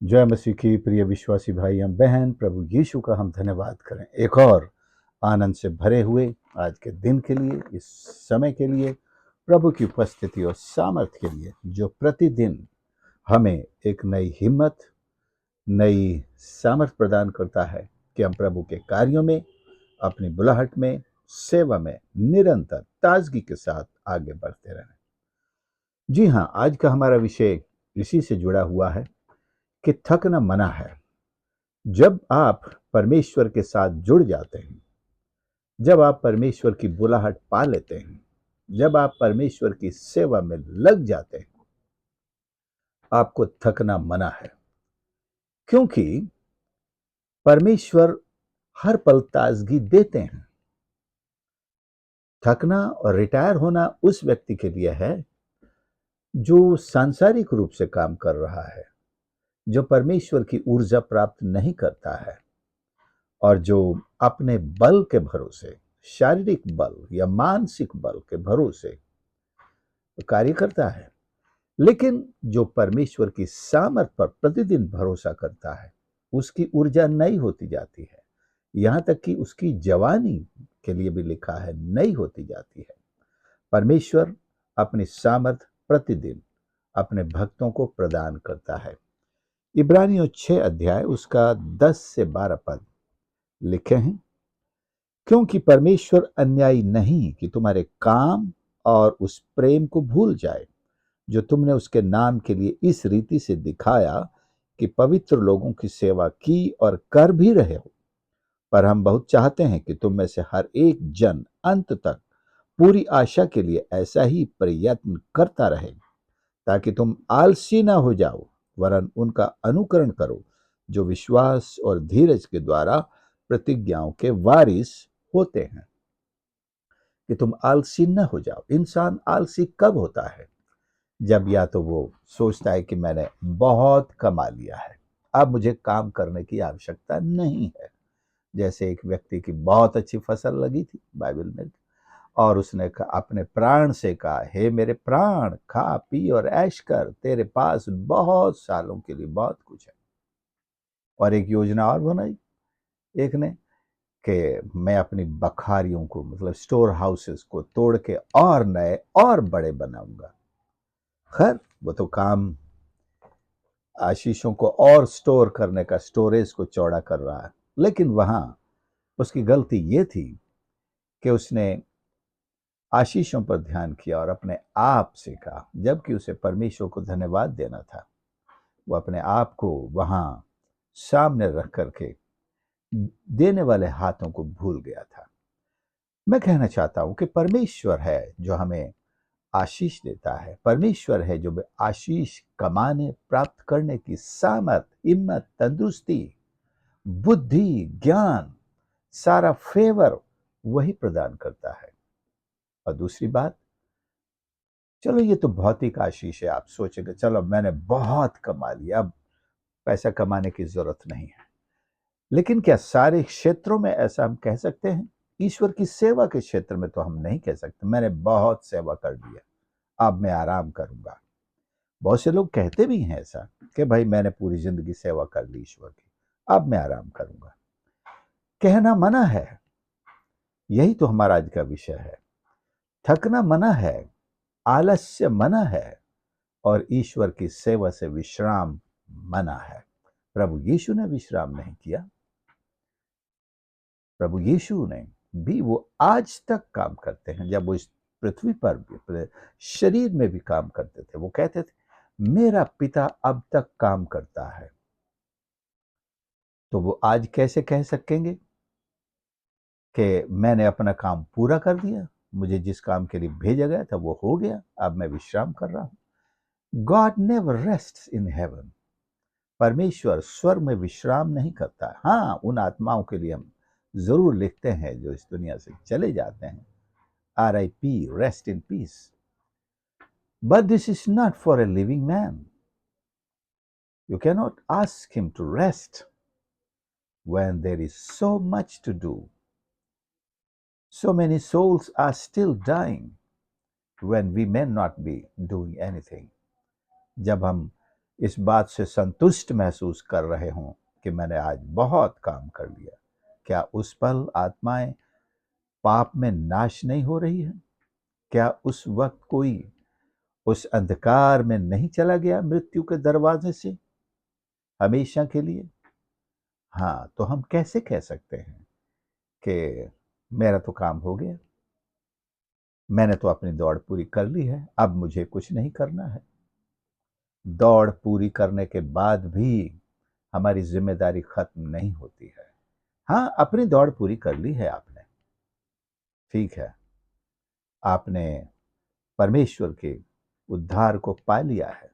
जय मसीह की प्रिय विश्वासी भाई एवं बहन, प्रभु यीशु का हम धन्यवाद करें एक और आनंद से भरे हुए आज के दिन के लिए, इस समय के लिए, प्रभु की उपस्थिति और सामर्थ्य के लिए, जो प्रतिदिन हमें एक नई हिम्मत, नई सामर्थ्य प्रदान करता है कि हम प्रभु के कार्यों में, अपनी बुलाहट में, सेवा में निरंतर ताजगी के साथ आगे बढ़ते रहें। जी हाँ, आज का हमारा विषय इसी से जुड़ा हुआ है कि थकना मना है। जब आप परमेश्वर के साथ जुड़ जाते हैं, जब आप परमेश्वर की बुलाहट पा लेते हैं, जब आप परमेश्वर की सेवा में लग जाते हैं, आपको थकना मना है। क्योंकि परमेश्वर हर पल ताजगी देते हैं। थकना और रिटायर होना उस व्यक्ति के लिए है जो सांसारिक रूप से काम कर रहा है, जो परमेश्वर की ऊर्जा प्राप्त नहीं करता है और जो अपने बल के भरोसे, शारीरिक बल या मानसिक बल के भरोसे कार्य करता है। लेकिन जो परमेश्वर की सामर्थ पर प्रतिदिन भरोसा करता है, उसकी ऊर्जा नई होती जाती है। यहां तक कि उसकी जवानी के लिए भी लिखा है, नई होती जाती है। परमेश्वर अपनी सामर्थ प्रतिदिन अपने भक्तों को प्रदान करता है। इब्रानियों 6 अध्याय उसका 10 से 12 पद लिखे हैं, क्योंकि परमेश्वर अन्यायी नहीं कि तुम्हारे काम और उस प्रेम को भूल जाए जो तुमने उसके नाम के लिए इस रीति से दिखाया कि पवित्र लोगों की सेवा की और कर भी रहे हो। पर हम बहुत चाहते हैं कि तुम में से हर एक जन अंत तक पूरी आशा के लिए ऐसा ही प्रयत्न करता रहे, ताकि तुम आलसी ना हो जाओ, वरन उनका अनुकरण करो जो विश्वास और धीरज के द्वारा प्रतिज्ञाओं के वारिस होते हैं। कि तुम आलसी न हो जाओ। इंसान आलसी कब होता है? जब या तो वो सोचता है कि मैंने बहुत कमा लिया है, अब मुझे काम करने की आवश्यकता नहीं है। जैसे एक व्यक्ति की बहुत अच्छी फसल लगी थी बाइबल में, और उसने अपने प्राण से कहा, हे मेरे प्राण, खा पी और ऐश कर, तेरे पास बहुत सालों के लिए बहुत कुछ है। और एक योजना और बनाई एक ने, कि मैं अपनी बखारियों को, मतलब स्टोर हाउसेस को तोड़ के और नए और बड़े बनाऊंगा। खैर, वो तो काम आशीषों को और स्टोर करने का, स्टोरेज को चौड़ा कर रहा है। लेकिन वहां उसकी गलती ये थी कि उसने आशीषों पर ध्यान किया और अपने आप से कहा, जबकि उसे परमेश्वर को धन्यवाद देना था। वो अपने आप को वहां सामने रख करके देने वाले हाथों को भूल गया था। मैं कहना चाहता हूं कि परमेश्वर है जो हमें आशीष देता है। परमेश्वर है जो आशीष कमाने, प्राप्त करने की सामर्थ, हिम्मत, तंदुरुस्ती, बुद्धि, ज्ञान, सारा फेवर वही प्रदान करता है। और दूसरी बात, चलो ये तो भौतिक आशीष है। आप सोचेंगे चलो मैंने बहुत कमा लिया, अब पैसा कमाने की जरूरत नहीं है। लेकिन क्या सारे क्षेत्रों में ऐसा हम कह सकते हैं? ईश्वर की सेवा के क्षेत्र में तो हम नहीं कह सकते मैंने बहुत सेवा कर लिया, अब मैं आराम करूंगा। बहुत से लोग कहते भी हैं ऐसा कि भाई मैंने पूरी जिंदगी सेवा कर ली ईश्वर की, अब मैं आराम करूंगा। कहना मना है। यही तो हमारा आज का विषय है। थकना मना है, आलस्य मना है, और ईश्वर की सेवा से विश्राम मना है। प्रभु यीशु ने विश्राम नहीं किया। प्रभु यीशु ने भी, वो आज तक काम करते हैं। जब वो इस पृथ्वी पर भी, अपने शरीर में भी काम करते थे, वो कहते थे मेरा पिता अब तक काम करता है। तो वो आज कैसे कह सकेंगे कि मैंने अपना काम पूरा कर दिया, मुझे जिस काम के लिए भेजा गया था वो हो गया, अब मैं विश्राम कर रहा हूं? God never rests in heaven. परमेश्वर स्वर्ग में विश्राम नहीं करता। हाँ, उन आत्माओं के लिए हम जरूर लिखते हैं जो इस दुनिया से चले जाते हैं, RIP, rest in peace. But this is not for a living man. You can not ask him to rest when there is so much to do. So many souls are still dying when we may not be doing anything. जब हम इस बात से संतुष्ट महसूस कर रहे हों कि मैंने आज बहुत काम कर लिया, क्या उस पल आत्माएं पाप में नाश नहीं हो रही है? क्या उस वक्त कोई उस अंधकार में नहीं चला गया मृत्यु के दरवाजे से हमेशा के लिए? हाँ, तो हम कैसे कह सकते हैं कि मेरा तो काम हो गया, मैंने तो अपनी दौड़ पूरी कर ली है, अब मुझे कुछ नहीं करना है? दौड़ पूरी करने के बाद भी हमारी जिम्मेदारी खत्म नहीं होती है। हाँ, अपनी दौड़ पूरी कर ली है आपने, ठीक है, आपने परमेश्वर के उद्धार को पा लिया है।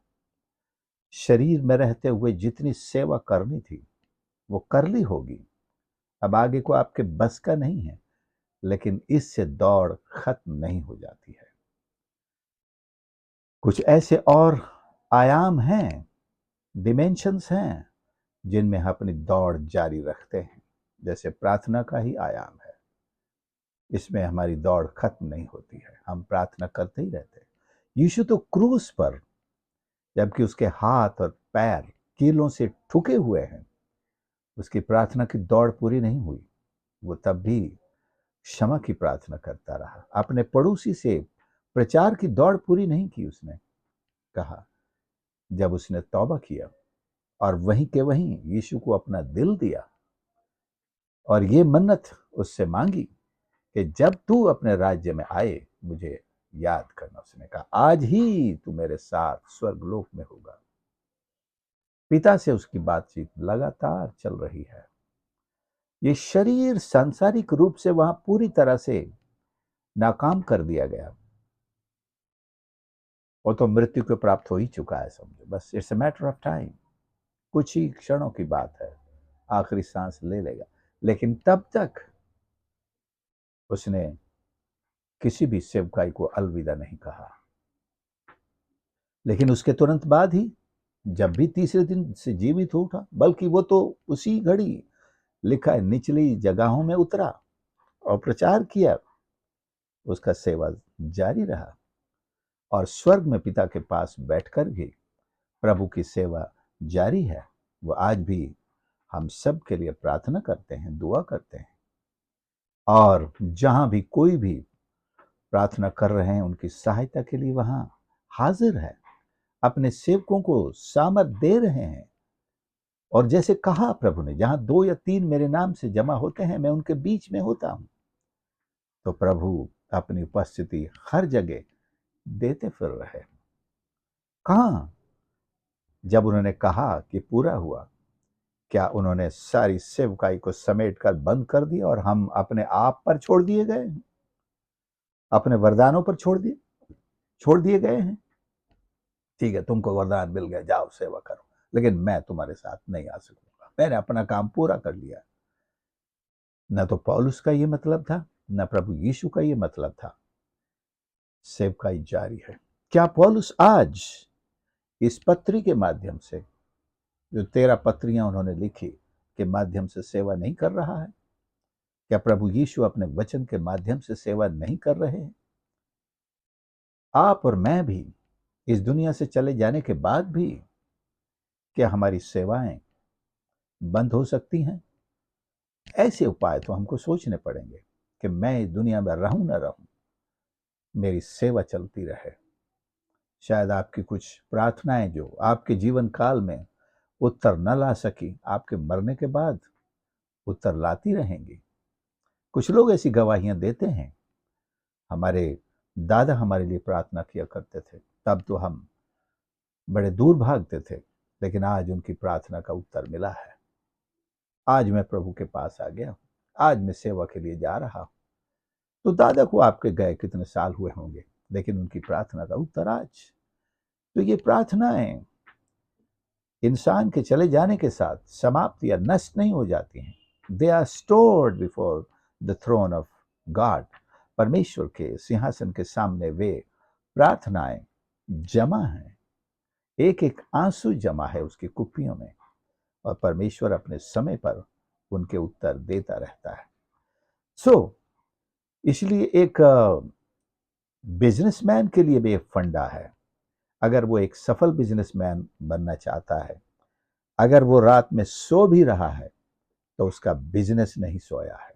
शरीर में रहते हुए जितनी सेवा करनी थी वो कर ली होगी, अब आगे को आपके बस का नहीं है, लेकिन इससे दौड़ खत्म नहीं हो जाती है। कुछ ऐसे और आयाम हैं, डिमेंशंस हैं, जिनमें हम अपनी दौड़ जारी रखते हैं, जैसे प्रार्थना का ही आयाम है। इसमें हमारी दौड़ खत्म नहीं होती है, हम प्रार्थना करते ही रहते हैं। यीशु तो क्रूस पर, जबकि उसके हाथ और पैर कीलों से ठुके हुए हैं, उसकी प्रार्थना की दौड़ पूरी नहीं हुई। वो तब भी क्षमा की प्रार्थना करता रहा। अपने पड़ोसी से प्रचार की दौड़ पूरी नहीं की उसने, कहा जब उसने तौबा किया और वहीं के वहीं यीशु को अपना दिल दिया और ये मन्नत उससे मांगी कि जब तू अपने राज्य में आए मुझे याद करना। उसने कहा आज ही तू मेरे साथ स्वर्गलोक में होगा। पिता से उसकी बातचीत लगातार चल रही है। ये शरीर सांसारिक रूप से वहां पूरी तरह से नाकाम कर दिया गया, वो तो मृत्यु को प्राप्त हो ही चुका है, समझो, बस it's a matter of time, कुछ ही क्षणों की बात है, आखिरी सांस ले लेगा। लेकिन तब तक उसने किसी भी सेवकाई को अलविदा नहीं कहा। लेकिन उसके तुरंत बाद ही जब भी तीसरे दिन से जीवित हो उठा, बल्कि वो तो उसी घड़ी, लिखा है, निचली जगहों में उतरा और प्रचार किया, उसका सेवा जारी रहा और स्वर्ग में पिता के पास बैठकर भी प्रभु की सेवा जारी है। वो आज भी हम सब के लिए प्रार्थना करते हैं, दुआ करते हैं, और जहां भी कोई भी प्रार्थना कर रहे हैं उनकी सहायता के लिए वहां हाजिर है, अपने सेवकों को सामर्थ दे रहे हैं। और जैसे कहा प्रभु ने, जहां 2 या 3 मेरे नाम से जमा होते हैं मैं उनके बीच में होता हूं। तो प्रभु अपनी उपस्थिति हर जगह देते फिर रहे। कहां जब उन्होंने कहा कि पूरा हुआ, क्या उन्होंने सारी सेवकाई को समेट कर बंद कर दिया और हम अपने आप पर छोड़ दिए गए हैं, अपने वरदानों पर छोड़ दिए गए हैं? ठीक है, तुमको वरदान मिल गया, जाओ सेवा करो, लेकिन मैं तुम्हारे साथ नहीं आ सकूंगा, मैंने अपना काम पूरा कर लिया। न तो पौलुस का ये मतलब था, न प्रभु यीशु का ये मतलब था। सेवकाई जारी है। क्या पौलुस आज इस पत्री के माध्यम से, जो 13 पत्रियां उन्होंने लिखी, के माध्यम से सेवा नहीं कर रहा है? क्या प्रभु यीशु अपने वचन के माध्यम से सेवा नहीं कर रहे हैं? आप और मैं भी इस दुनिया से चले जाने के बाद भी क्या हमारी सेवाएं बंद हो सकती हैं? ऐसे उपाय तो हमको सोचने पड़ेंगे कि मैं इस दुनिया में रहूं ना रहूं, मेरी सेवा चलती रहे। शायद आपकी कुछ प्रार्थनाएं जो आपके जीवन काल में उत्तर न ला सकी, आपके मरने के बाद उत्तर लाती रहेंगी। कुछ लोग ऐसी गवाहियां देते हैं, हमारे दादा हमारे लिए प्रार्थना किया करते थे, तब तो हम बड़े दूर भागते थे, लेकिन आज उनकी प्रार्थना का उत्तर मिला है। आज मैं प्रभु के पास आ गया हूं, आज मैं सेवा के लिए जा रहा हूं। तो दादा को आपके गए कितने साल हुए होंगे, लेकिन उनकी प्रार्थना का उत्तर आज। तो ये प्रार्थनाएं इंसान के चले जाने के साथ समाप्त या नष्ट नहीं हो जाती हैं। They are stored before the throne of God. परमेश्वर के सिंहासन के सामने वे प्रार्थनाएं जमा हैं, एक एक आंसू जमा है उसकी कुप्पियों में, और परमेश्वर अपने समय पर उनके उत्तर देता रहता है। इसलिए एक बिजनेसमैन के लिए भी एक फंडा है, अगर वो एक सफल बिजनेसमैन बनना चाहता है, अगर वो रात में सो भी रहा है, तो उसका बिजनेस नहीं सोया है।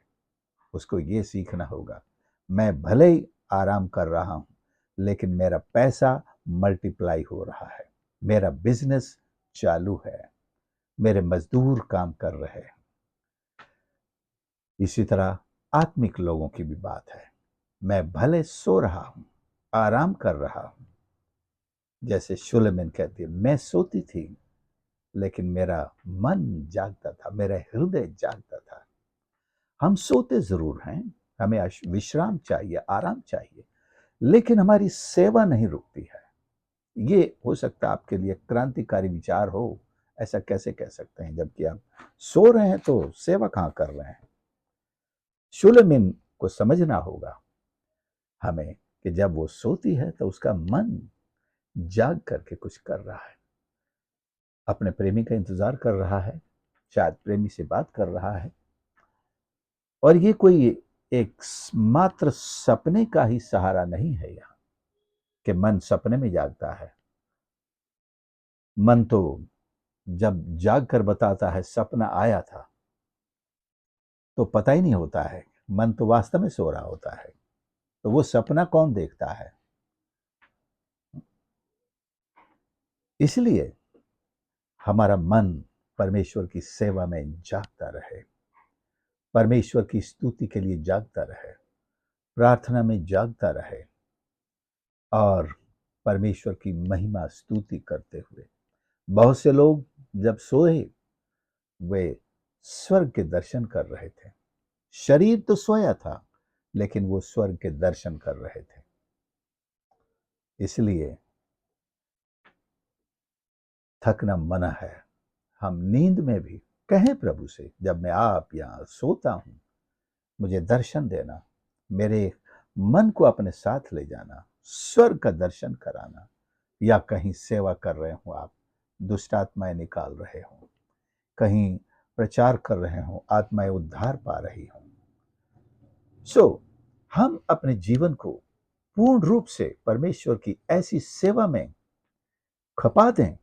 उसको ये सीखना होगा, मैं भले ही आराम कर रहा हूं, लेकिन मेरा पैसा मल्टीप्लाई हो रहा है, मेरा बिजनेस चालू है, मेरे मजदूर काम कर रहे हैं। इसी तरह आत्मिक लोगों की भी बात है। मैं भले सो रहा हूं, आराम कर रहा हूं, जैसे शुलेमिन कहती है, मैं सोती थी लेकिन मेरा मन जागता था, मेरा हृदय जागता था। हम सोते जरूर हैं, हमें विश्राम चाहिए, आराम चाहिए, लेकिन हमारी सेवा नहीं रुकती है। ये हो सकता है आपके लिए क्रांतिकारी विचार हो। ऐसा कैसे कह सकते हैं, जबकि आप सो रहे हैं तो सेवा कहां कर रहे हैं? शुलेमिन को समझना होगा हमें कि जब वो सोती है तो उसका मन जाग करके कुछ कर रहा है, अपने प्रेमी का इंतजार कर रहा है, शायद प्रेमी से बात कर रहा है। और ये कोई एक मात्र सपने का ही सहारा नहीं है यहाँ, कि मन सपने में जागता है। मन तो जब जाग कर बताता है सपना आया था, तो पता ही नहीं होता है, मन तो वास्तव में सो रहा होता है। तो वो सपना कौन देखता है? इसलिए हमारा मन परमेश्वर की सेवा में जागता रहे, परमेश्वर की स्तुति के लिए जागता रहे, प्रार्थना में जागता रहे, और परमेश्वर की महिमा स्तुति करते हुए। बहुत से लोग जब सोए, वे स्वर्ग के दर्शन कर रहे थे। शरीर तो सोया था, लेकिन वो स्वर्ग के दर्शन कर रहे थे। इसलिए थकना मना है। हम नींद में भी कहें प्रभु से, जब मैं आप यहां सोता हूं, मुझे दर्शन देना, मेरे मन को अपने साथ ले जाना, स्वर्ग का दर्शन कराना। या कहीं सेवा कर रहे हो आप, दुष्ट आत्माएं निकाल रहे हो, कहीं प्रचार कर रहे हो, आत्माएं उद्धार पा रही हो। हम अपने जीवन को पूर्ण रूप से परमेश्वर की ऐसी सेवा में खपा दें,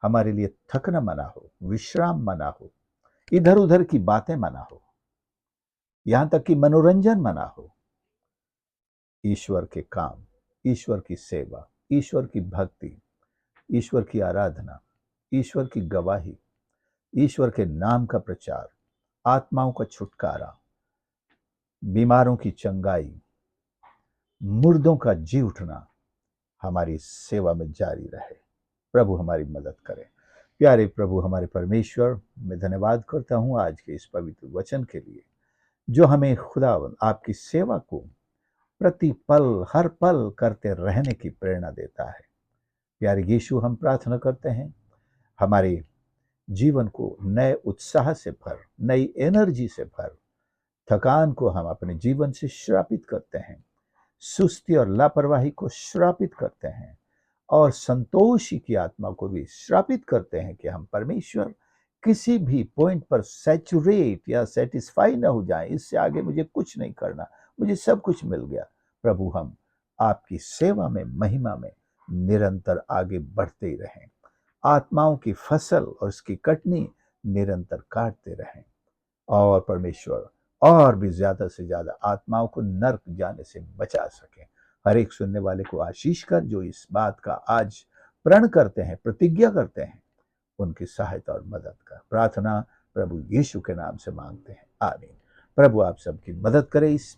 हमारे लिए थकना मना हो, विश्राम मना हो, इधर उधर की बातें मना हो, यहां तक कि मनोरंजन मना हो। ईश्वर के काम, ईश्वर की सेवा, ईश्वर की भक्ति, ईश्वर की आराधना, ईश्वर की गवाही, ईश्वर के नाम का प्रचार, आत्माओं का छुटकारा, बीमारों की चंगाई, मुर्दों का जी उठना हमारी सेवा में जारी रहे। प्रभु हमारी मदद करे। प्यारे प्रभु हमारे परमेश्वर, मैं धन्यवाद करता हूं आज के इस पवित्र वचन के लिए, जो हमें खुदावंद आपकी सेवा को प्रति पल, हर पल करते रहने की प्रेरणा देता है। प्यारे यीशु, हम प्रार्थना करते हैं, हमारे जीवन को नए उत्साह से भर, नई एनर्जी से भर। थकान को हम अपने जीवन से श्रापित करते हैं, सुस्ती और लापरवाही को श्रापित करते हैं, और संतोषी की आत्मा को भी श्रापित करते हैं कि हम परमेश्वर किसी भी पॉइंट पर सैचुरेट या सेटिस्फाई न हो जाए। इससे आगे मुझे कुछ नहीं करना, मुझे सब कुछ मिल गया। प्रभु, हम आपकी सेवा में, महिमा में निरंतर आगे बढ़ते ही रहें, आत्माओं की फसल और उसकी कटनी निरंतर काटते रहें, और परमेश्वर और भी ज्यादा से ज्यादा आत्माओं को नर्क जाने से बचा सकें। हर एक सुनने वाले को आशीष कर, जो इस बात का आज प्रण करते हैं, प्रतिज्ञा करते हैं, उनकी सहायता और मदद का प्रार्थना प्रभु यीशु के नाम से मांगते हैं, आमीन। प्रभु आप सबकी मदद करे इस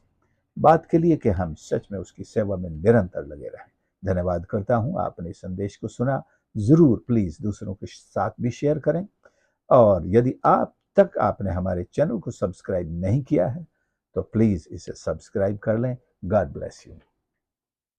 बात के लिए कि हम सच में उसकी सेवा में निरंतर लगे रहें। धन्यवाद करता हूं, आपने इस संदेश को सुना। जरूर प्लीज दूसरों के साथ भी शेयर करें, और यदि आप तक आपने हमारे चैनल को सब्सक्राइब नहीं किया है, तो प्लीज इसे सब्सक्राइब कर लें। God bless you.